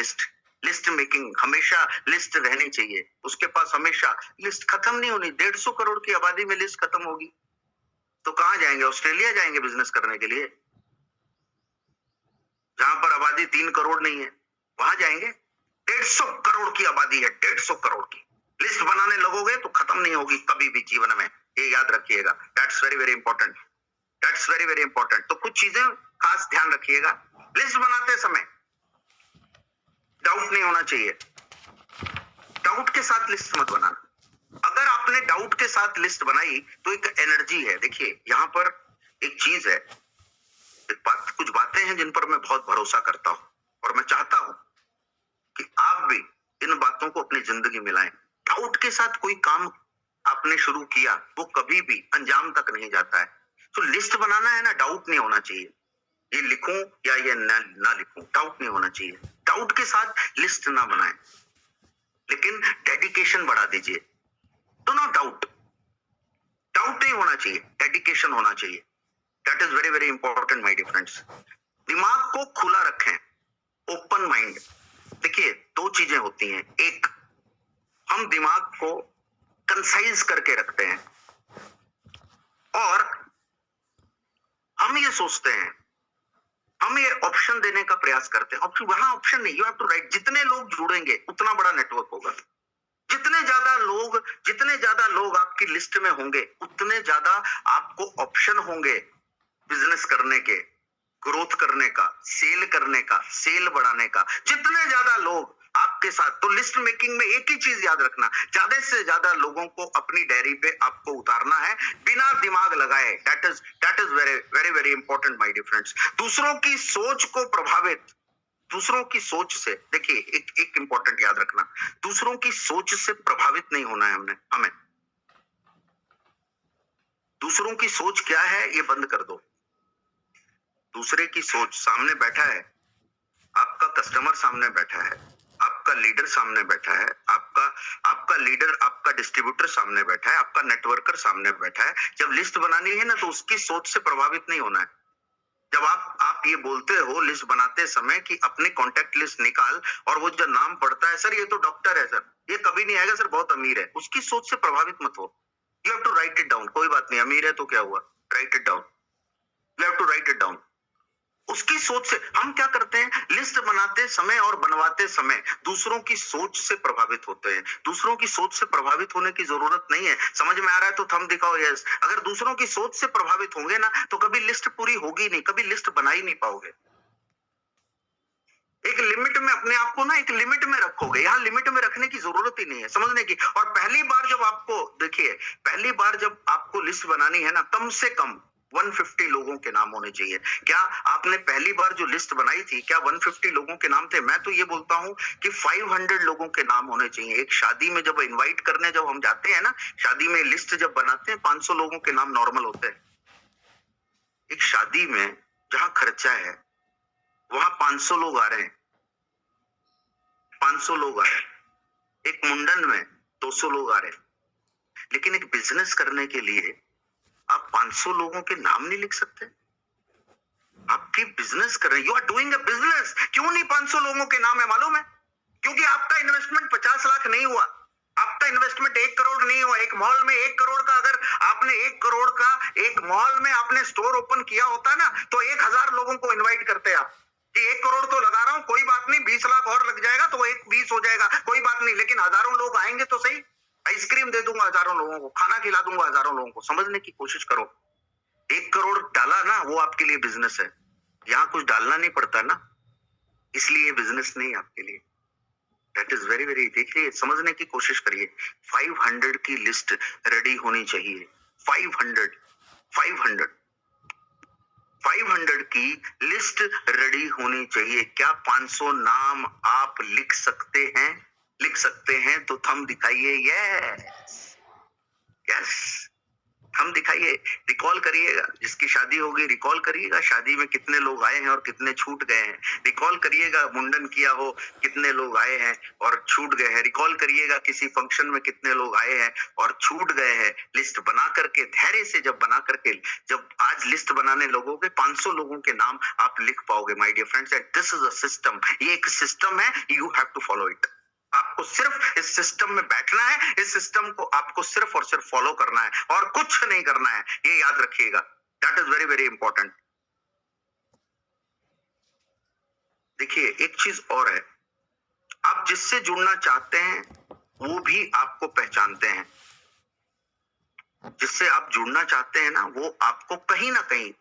लिस्ट मेकिंग, हमेशा लिस्ट रहनी चाहिए उसके पास, हमेशा लिस्ट खत्म नहीं होनी। 150 करोड़ की आबादी में लिस्ट खत्म होगी तो कहां जाएंगे, ऑस्ट्रेलिया जाएंगे बिजनेस करने के लिए, जहां पर आबादी 3 करोड़ नहीं है, वहां जाएंगे। 150 करोड़ की आबादी है, 150 करोड़ की। लिस्ट बनाने लगोगे तो खत्म नहीं होगी कभी भी जीवन में, ये याद रखिएगा। That's very very important, that's very very important. तो कुछ चीजें खास ध्यान रखिएगा। लिस्ट बनाते समय डाउट नहीं होना चाहिए, डाउट के साथ लिस्ट मत बनाना। अगर आपने डाउट के साथ लिस्ट बनाई तो एक एनर्जी है। देखिए यहां पर एक चीज है, कुछ बातें हैं जिन पर मैं बहुत भरोसा करता हूं, और मैं चाहता हूं कि आप भी इन बातों को अपनी जिंदगी में लाएं। डाउट के साथ कोई काम आपने शुरू किया वो कभी भी अंजाम तक नहीं जाता है। तो लिस्ट बनाना है ना, डाउट नहीं होना चाहिए, ये लिखूं या ये ना लिखूं, डाउट नहीं होना चाहिए। डाउट के साथ लिस्ट ना बनाएं, लेकिन डेडिकेशन बढ़ा दीजिए। तो नो डाउट नहीं होना चाहिए, डेडिकेशन होना चाहिए। That is very very important my dear friends. दिमाग को खुला रखें, ओपन माइंड। देखिए 2 चीजें होती हैं, एक हम दिमाग को कंसाइज करके रखते हैं, और हम ये सोचते हैं, हम ये ऑप्शन देने का प्रयास करते हैं। ऑप्शन, वहां ऑप्शन नहीं, यू हैव टू राइट। जितने लोग जुड़ेंगे उतना बड़ा नेटवर्क होगा। जितने ज्यादा लोग आपकी लिस्ट में होंगे उतने ज्यादा आपको ऑप्शन होंगे बिजनेस करने के, ग्रोथ करने का, सेल करने का, सेल बढ़ाने का। जितने ज्यादा लोग आपके साथ, तो लिस्ट मेकिंग में एक ही चीज याद रखना, ज्यादा से ज्यादा लोगों को अपनी डायरी पे आपको उतारना है बिना दिमाग लगाए। That is very very very important my dear friends. दूसरों की सोच से, देखिए एक इंपॉर्टेंट याद रखना, दूसरों की सोच से प्रभावित नहीं होना है हमें। दूसरों की सोच क्या है ये बंद कर दो। दूसरे की सोच, सामने बैठा है आपका कस्टमर, सामने बैठा है आपका लीडर, सामने बैठा है आपका लीडर, आपका डिस्ट्रीब्यूटर सामने बैठा है, आपका नेटवर्कर सामने बैठा है। जब लिस्ट बनानी है ना तो उसकी सोच से प्रभावित नहीं होना है। जब आप ये बोलते हो लिस्ट बनाते समय कि अपने कॉन्टेक्ट लिस्ट निकाल, और वो जो नाम पड़ता है, सर ये तो डॉक्टर है, सर ये कभी नहीं आएगा, सर बहुत अमीर है, उसकी सोच से प्रभावित मत हो। You have to write it down. कोई बात नहीं, अमीर है तो क्या हुआ, write it down. You have to write it down. उसकी सोच से हम क्या करते हैं, लिस्ट बनाते समय और बनवाते समय दूसरों की सोच से प्रभावित होते हैं। दूसरों की सोच से प्रभावित होने की जरूरत नहीं है। समझ में आ रहा है तो थंब दिखाओ यस। अगर दूसरों की सोच से प्रभावित होंगे ना तो कभी लिस्ट पूरी होगी नहीं, कभी लिस्ट बना ही नहीं पाओगे। एक लिमिट में अपने आप को ना एक लिमिट में रखोगे, यहाँ लिमिट में रखने की जरूरत ही नहीं है, समझने की। और पहली बार जब आपको देखिए, पहली बार जब आपको लिस्ट बनानी है ना, कम से कम 150 लोगों के नाम होने चाहिए। क्या आपने पहली बार जो लिस्ट बनाई थी, क्या 150 लोगों के नाम थे? मैं तो ये बोलता हूं कि 500 लोगों के नाम होने चाहिए। एक शादी में जब इनवाइट करने जब हम जाते हैं ना, शादी में लिस्ट जब बनाते हैं, 500 लोगों के नाम नॉर्मल होते हैं। एक शादी में जहां खर्चा है वहां 500 लोग आ रहे हैं, 500 लोग आ रहे हैं। एक मुंडन में 200 लोग आ रहे हैं। लेकिन एक बिजनेस करने के लिए आप 500 लोगों के नाम नहीं लिख सकते? आपकी बिजनेस कर रहे हैं, you are doing a business. क्यों नहीं 500 लोगों के नाम है मालूम है? क्योंकि आपका इन्वेस्टमेंट 50 लाख नहीं हुआ, आपका इन्वेस्टमेंट 1 करोड़ नहीं हुआ। एक मॉल में 1 करोड़ का, अगर आपने 1 करोड़ का एक मॉल में आपने स्टोर ओपन किया होता ना, तो 1000 लोगों को इन्वाइट करते आप कि 1 करोड़ तो लगा रहा हूं, कोई बात नहीं, 20 लाख और लग जाएगा तो 20 हो जाएगा, कोई बात नहीं, लेकिन हजारों लोग आएंगे तो सही। आइसक्रीम दे दूंगा हजारों लोगों को, खाना खिला दूंगा हजारों लोगों को। समझने की कोशिश करो। 1 करोड़ डाला ना, वो आपके लिए बिजनेस है। यहाँ कुछ डालना नहीं पड़ता ना, इसलिए बिजनेस नहीं है आपके लिए। दैट इज वेरी वेरी, देखिए समझने की कोशिश करिए। 500 की लिस्ट रेडी होनी चाहिए। 500 500 500 की लिस्ट रेडी होनी चाहिए। क्या 500 नाम आप लिख सकते हैं? लिख सकते हैं तो थंब दिखाइए यस यस। हम दिखाइए, रिकॉल करिएगा। जिसकी शादी होगी रिकॉल करिएगा, शादी में कितने लोग आए हैं और कितने छूट गए हैं। रिकॉल करिएगा, मुंडन किया हो कितने लोग आए हैं और छूट गए हैं। रिकॉल करिएगा, किसी फंक्शन में कितने लोग आए हैं और छूट गए हैं। लिस्ट बना करके धैर्य से जब बना करके जब आज लिस्ट बनाने लगोगे, 500 लोगों के नाम आप लिख पाओगे my dear friends. And this is a system, ये एक सिस्टम है, you have to follow it. आपको सिर्फ इस सिस्टम में बैठना है, इस सिस्टम को आपको सिर्फ और सिर्फ फॉलो करना है और कुछ नहीं करना है, ये याद रखिएगा। That is very very important. देखिए एक चीज और है, आप जिससे जुड़ना चाहते हैं वो भी आपको पहचानते हैं। जिससे आप जुड़ना चाहते हैं ना, वो आपको कहीं ना कहीं,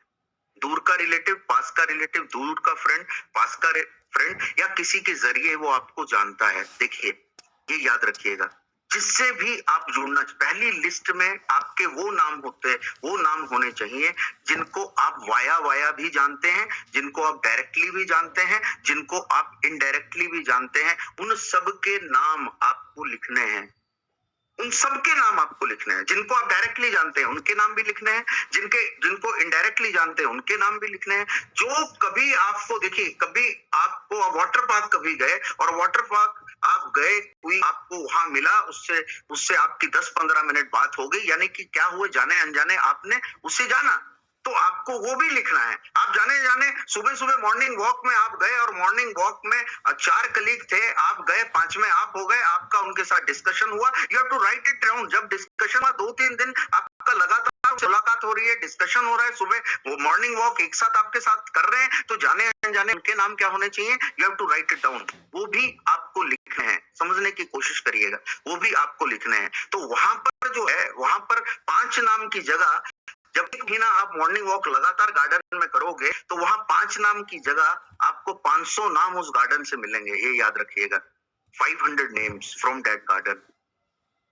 दूर का रिलेटिव, पास का रिलेटिव, दूर का फ्रेंड, पास का फ्रेंड, या किसी के जरिए वो आपको जानता है। देखिए ये याद रखिएगा, जिससे भी आप जुड़ना, पहली लिस्ट में आपके वो नाम होते हैं, वो नाम होने चाहिए जिनको आप वाया वाया भी जानते हैं, जिनको आप डायरेक्टली भी जानते हैं, जिनको आप इनडायरेक्टली भी जानते हैं। उन सब के नाम आपको लिखने हैं। उन सबके नाम आपको लिखने हैं। जिनको आप डायरेक्टली जानते हैं उनके नाम भी लिखने हैं, जिनको इनडायरेक्टली जानते हैं उनके नाम भी लिखने हैं। जो कभी आपको, देखिए कभी आपको वाटर पार्क कभी गए और वाटर पार्क आप गए, कोई आपको वहां मिला, उससे उससे आपकी 10-15 मिनट बात हो गई, यानी कि क्या हुआ, जाने अनजाने आपने उससे जाना, तो आपको वो भी लिखना है। आप जाने जाने सुबह सुबह मॉर्निंग वॉक में आप गए और मॉर्निंग वॉक में 4 कलीग थे, आप गए, 5वें आप हो गए, आपका उनके साथ डिस्कशन हुआ। You have to write it down. जब डिस्कशन हुआ 2-3 दिन आपका लगातार मुलाकात हो रही है, डिस्कशन हो रहा है, सुबह वो मॉर्निंग वॉक एक साथ आपके साथ कर रहे हैं, तो जाने अनजाने उनके नाम क्या होने चाहिए, you have to write it down. वो भी आपको लिखने हैं, समझने की कोशिश करिएगा, वो भी आपको लिखने हैं। तो वहां पर जो है, वहां पर 5 नाम की जगह, जब 1 महीना आप मॉर्निंग वॉक लगातार गार्डन में करोगे, तो वहां 5 नाम की जगह आपको 500 नाम उस गार्डन से मिलेंगे, ये याद रखिएगा। 500 नेम्स फ्रॉम दैट गार्डन।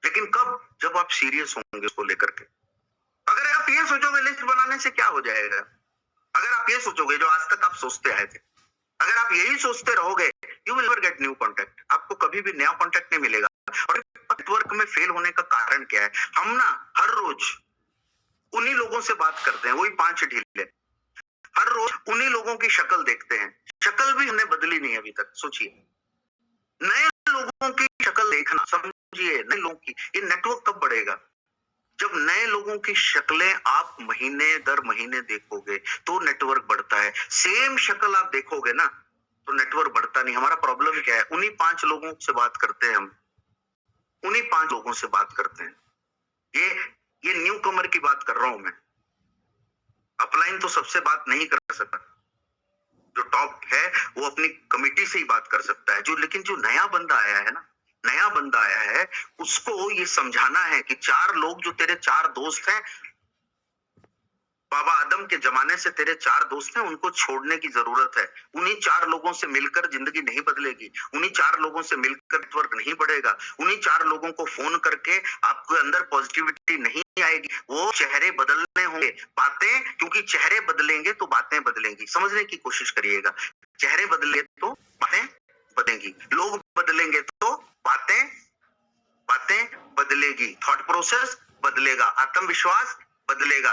लेकिन कब? जब आप सीरियस होंगे उसको लेकर के। अगर आप ये सोचोगे लिस्ट बनाने से क्या हो जाएगा, अगर आप ये सोचोगे जो आज तक आप सोचते आए थे, अगर आप यही सोचते रहोगे, you will never get new contact. आपको कभी भी नया कॉन्टैक्ट नहीं मिलेगा। और नेटवर्क में फेल होने का कारण क्या है? हम ना हर रोज उन्हीं लोगों से बात करते हैं, वही 5 ढीले। हर रोज उन्हीं लोगों की शक्ल देखते हैं, शक्ल भी हमने बदली नहीं अभी तक। सोचिए, नए लोगों की शक्ल देखना, समझिए, नए लोगों की, ये नेटवर्क कब बढ़ेगा? जब नए लोगों की शक्लें आप महीने दर महीने देखोगे तो नेटवर्क बढ़ता है। सेम शक्ल आप देखोगे ना तो नेटवर्क बढ़ता नहीं। हमारा प्रॉब्लम क्या है? उन्हीं 5 लोगों से बात करते हैं हम, उन्हीं 5 लोगों से बात करते हैं। ये न्यू कमर की बात कर रहा हूं मैं। अपलाइन तो सबसे बात नहीं कर सकता। जो टॉप है वो अपनी कमिटी से ही बात कर सकता है। लेकिन जो नया बंदा आया है ना, नया बंदा आया है, उसको ये समझाना है कि 4 लोग जो तेरे 4 दोस्त हैं, बाबा आदम के जमाने से तेरे 4 दोस्त हैं, उनको छोड़ने की जरूरत है। उन्हीं 4 लोगों से मिलकर जिंदगी नहीं बदलेगी, उन्हीं 4 लोगों से मिलकर नेटवर्क नहीं बढ़ेगा, उन्हीं 4 लोगों को फोन करके आपके अंदर पॉजिटिविटी नहीं आएगी। वो चेहरे बदलने होंगे, बातें, क्योंकि चेहरे बदलेंगे तो बातें बदलेंगी। समझने की कोशिश करिएगा, चेहरे बदले तो बातें बदलेंगी, लोग बदलेंगे तो बातें बातें बदलेगी, थॉट प्रोसेस बदलेगा, आत्मविश्वास बदलेगा।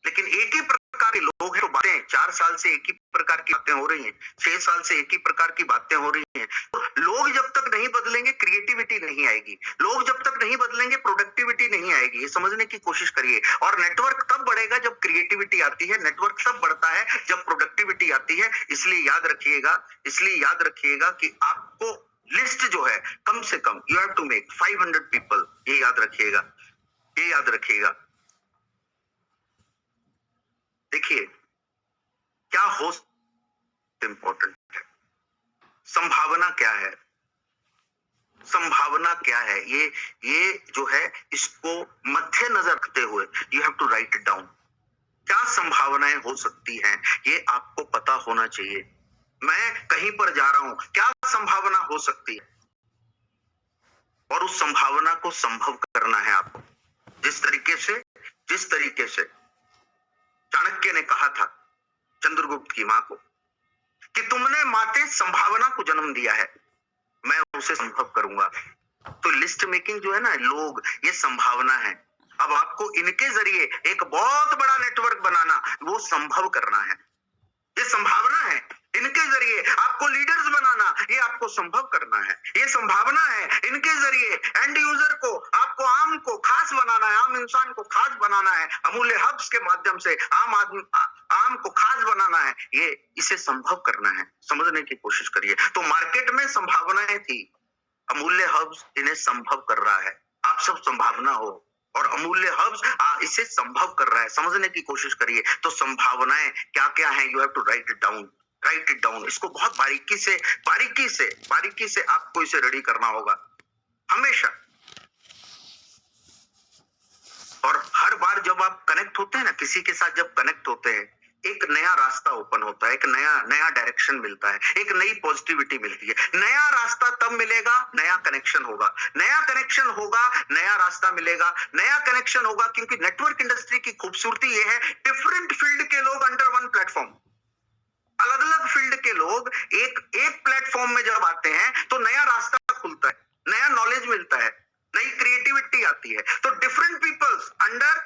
लेकिन एक ही प्रकार के लोग हैं तो बातें 4 साल से एक ही प्रकार की बातें हो रही हैं, 6 साल से एक ही प्रकार की बातें हो रही हैं। तो लोग जब तक नहीं बदलेंगे क्रिएटिविटी नहीं आएगी, लोग जब तक नहीं बदलेंगे प्रोडक्टिविटी नहीं आएगी। ये समझने की कोशिश करिए। और नेटवर्क तब बढ़ेगा जब क्रिएटिविटी आती है, नेटवर्क तब बढ़ता है जब प्रोडक्टिविटी आती है। इसलिए याद रखिएगा कि आपको लिस्ट जो है कम से कम you have to make 500 people. ये याद रखिएगा। देखिए क्या हो इंपॉर्टेंट है, संभावना क्या है, ये जो है इसको मध्य नजर रखते हुए you have to write it down. क्या संभावनाएं हो सकती हैं ये आपको पता होना चाहिए। मैं कहीं पर जा रहा हूं, क्या संभावना हो सकती है, और उस संभावना को संभव करना है आपको। जिस तरीके से चाणक्य ने कहा था चंद्रगुप्त की मां को कि तुमने माते संभावना को जन्म दिया है, मैं उसे संभव करूंगा। तो लिस्ट मेकिंग जो है ना, लोग, ये संभावना है। अब आपको इनके जरिए एक बहुत बड़ा नेटवर्क बनाना, वो संभव करना है। ये संभावना है। इनके जरिए आपको लीडर्स बनाना, ये आपको संभव करना है। ये संभावना है। इनके जरिए एंड यूजर को, आपको आम को खास बनाना है, आम इंसान को खास बनाना है। अमूल्य हब्स के माध्यम से आम को खास बनाना है। ये इसे संभव करना है। समझने की कोशिश करिए। तो मार्केट में संभावनाएं थी, अमूल्य हब्स इन्हें संभव कर रहा है। आप सब संभावना हो और अमूल्य हब्स इसे संभव कर रहा है। समझने की कोशिश करिए। तो संभावनाएं क्या क्या है, you have to write it down. इसको बहुत बारीकी से आपको इसे रेडी करना होगा हमेशा। और हर बार जब आप कनेक्ट होते हैं ना, किसी के साथ जब कनेक्ट होते हैं, एक नया रास्ता ओपन होता है, एक नया डायरेक्शन मिलता है, एक नई पॉजिटिविटी मिलती है। नया रास्ता तब मिलेगा, नया कनेक्शन होगा, नया रास्ता मिलेगा, नया कनेक्शन होगा। क्योंकि नेटवर्क इंडस्ट्री की खूबसूरती ये है, डिफरेंट फील्ड के लोग अंडर वन प्लेटफॉर्म, अलग अलग फील्ड के लोग एक प्लेटफॉर्म में जब आते हैं तो नया रास्ता खुलता है, नया नॉलेज मिलता है, नई क्रिएटिविटी आती है। तो different peoples under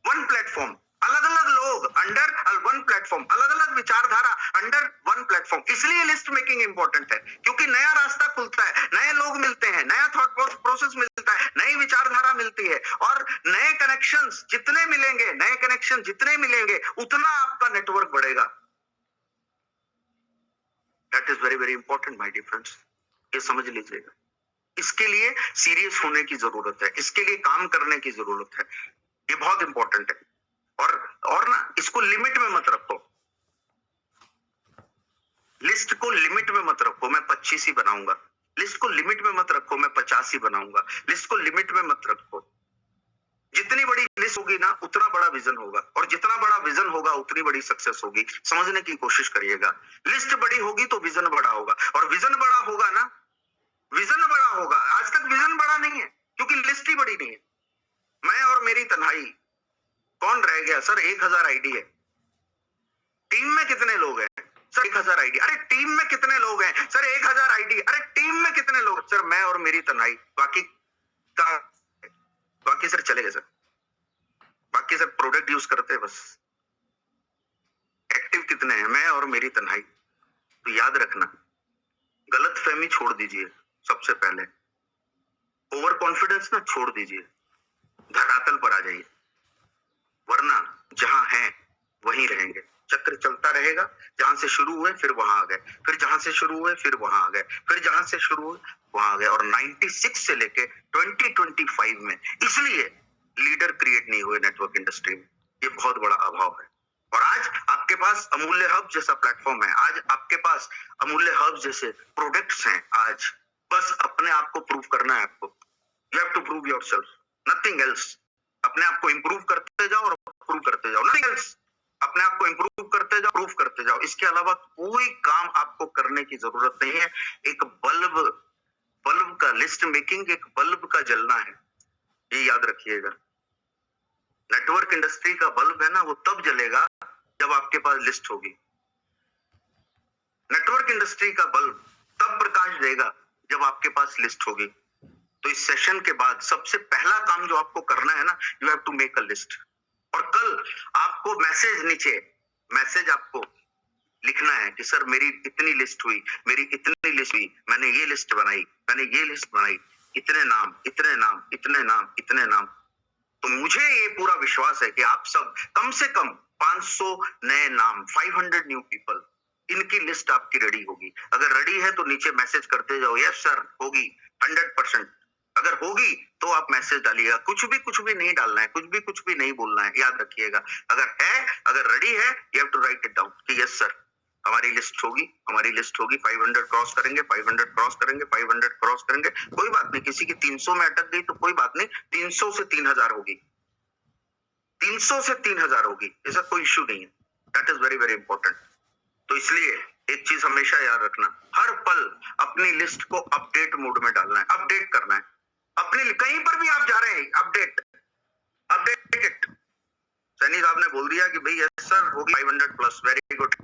one platform, अलग अलग लोग अंडर वन प्लेटफॉर्म, अलग अलग विचारधारा अंडर वन प्लेटफॉर्म। इसलिए लिस्ट मेकिंग इंपॉर्टेंट है, क्योंकि नया रास्ता खुलता है, नए लोग मिलते हैं, नया थॉट प्रोसेस मिलता है, नई विचारधारा मिलती है। और नए कनेक्शंस जितने मिलेंगे उतना आपका नेटवर्क बढ़ेगा। That is very very important my dear friends. ये समझ लीजिएगा। इसके लिए सीरियस होने की जरूरत है, इसके लिए काम करने की जरूरत है। ये बहुत इंपॉर्टेंट है। और ना, इसको लिमिट में मत रखो, लिस्ट को लिमिट में मत रखो मैं 25 ही बनाऊंगा, लिस्ट को लिमिट में मत रखो मैं 50 ही बनाऊंगा, लिस्ट को लिमिट में मत रखो। जितनी बड़ी लिस्ट होगी ना उतना बड़ा विजन होगा, और जितना बड़ा विजन होगा उतनी बड़ी सक्सेस होगी। समझने की कोशिश करिएगा। लिस्ट बड़ी होगी तो विजन बड़ा होगा, और विजन बड़ा होगा ना, विजन बड़ा होगा। आज तक विजन बड़ा नहीं है क्योंकि लिस्ट ही बड़ी नहीं है। मैं और मेरी तन्हाई, कौन रह गया सर? 1000 आईडी है। टीम में कितने लोग हैं सर? 1000 आईडी। अरे टीम में कितने लोग हैं सर? 1000 आईडी। अरे टीम में कितने लोग सर? मैं और मेरी तन्हाई। बाकी सर चले गए सर, बाकी सर प्रोडक्ट यूज करते हैं बस। एक्टिव कितने हैं? मैं और मेरी तन्हाई। तो याद रखना, गलतफहमी छोड़ दीजिए सबसे पहले, ओवर कॉन्फिडेंस ना छोड़ दीजिए। धरातल पर आ जाइए, वरना जहां हैं वहीं रहेंगे। चक्र चलता रहेगा, जहां से शुरू हुए फिर वहां आ गए, फिर जहां से शुरू हुए फिर वहां आ गए, फिर जहां से शुरू हुए वहां आ गए। और 96 से लेके 2025 में इसलिए लीडर क्रिएट नहीं हुए नेटवर्क इंडस्ट्री में, ये बहुत बड़ा अभाव है। और आज आपके पास अमूल्य हब जैसा प्लेटफॉर्म है, आज आपके पास अमूल्य हब जैसे प्रोडक्ट्स हैं। आज बस अपने आप को प्रूव करना है आपको। You have to prove yourself, nothing else. अपने आप को इंप्रूव करते जाओ और प्रूव करते जाओ, नथिंग एल्स। अपने आप को इंप्रूव करते जाओ, प्रूव करते जाओ। इसके अलावा कोई काम आपको करने की जरूरत नहीं है। एक बल्ब का लिस्ट मेकिंग, एक बल्ब का जलना है, ये याद रखिएगा। नेटवर्क इंडस्ट्री का बल्ब है ना, वो तब जलेगा जब आपके पास लिस्ट होगी। नेटवर्क इंडस्ट्री का बल्ब तब प्रकाश देगा जब आपके पास लिस्ट होगी। तो इस सेशन के बाद सबसे पहला काम जो आपको करना है ना, you have to make a list. और कल आपको मैसेज आपको लिखना है कि सर मेरी इतनी लिस्ट हुई, मेरी इतनी लिस्ट हुई, मैंने ये लिस्ट बनाई, मैंने ये लिस्ट बनाई, इतने नाम, इतने नाम, इतने नाम, इतने नाम। तो मुझे ये पूरा विश्वास है कि आप सब कम से कम 500 नए नाम, 500 न्यू पीपल, इनकी लिस्ट आपकी रेडी होगी। अगर रेडी है तो नीचे मैसेज करते जाओ, यस सर होगी 100%। अगर होगी तो आप मैसेज डालिएगा। कुछ भी नहीं डालना है, कुछ भी नहीं बोलना है, याद रखिएगा। अगर रेडी है, you have to write it down कि यस सर हमारी लिस्ट होगी, हमारी लिस्ट होगी, 500 क्रॉस करेंगे, 500 क्रॉस करेंगे, 500 क्रॉस करेंगे। कोई बात नहीं, किसी की 300 में अटक गई तो कोई बात नहीं, 300 से 3000 होगी, 300 से 3000 होगी, ऐसा कोई इश्यू नहीं है। That is very very important. तो इसलिए एक चीज हमेशा याद रखना, हर पल अपनी लिस्ट को अपडेट मोड में डालना है, अपडेट करना है। अपने कहीं पर भी आप जा रहे हैं, अपडेट इट। सैनी साहब ने बोल दिया कि भाई यस सर होगी 500 प्लस, वेरी गुड।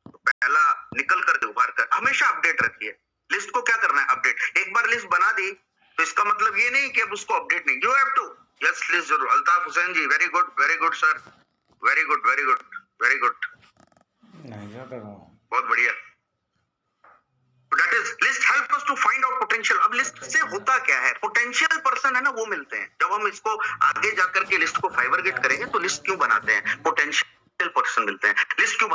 पहला निकल कर उभार कर हमेशा अपडेट रखिए। लिस्ट को क्या करना है, अपडेट। एक बार लिस्ट बना दी तो इसका मतलब ये नहीं कि अब उसको अपडेट नहीं, you have to yes list जरूर। Altaf Hussain ji very good sir, very good very good very good, बहुत बढ़िया। That is list help us to find out potential. अब लिस्ट से होता क्या है, पोटेंशियल पर्सन है ना वो मिलते हैं। जब हम इसको आगे जाकर के लिस्ट को फाइबर गेट करेंगे तो लिस्ट क्यों बनाते हैं, पोटेंशियल पर्सन मिलते हैं। लिस्ट क्यों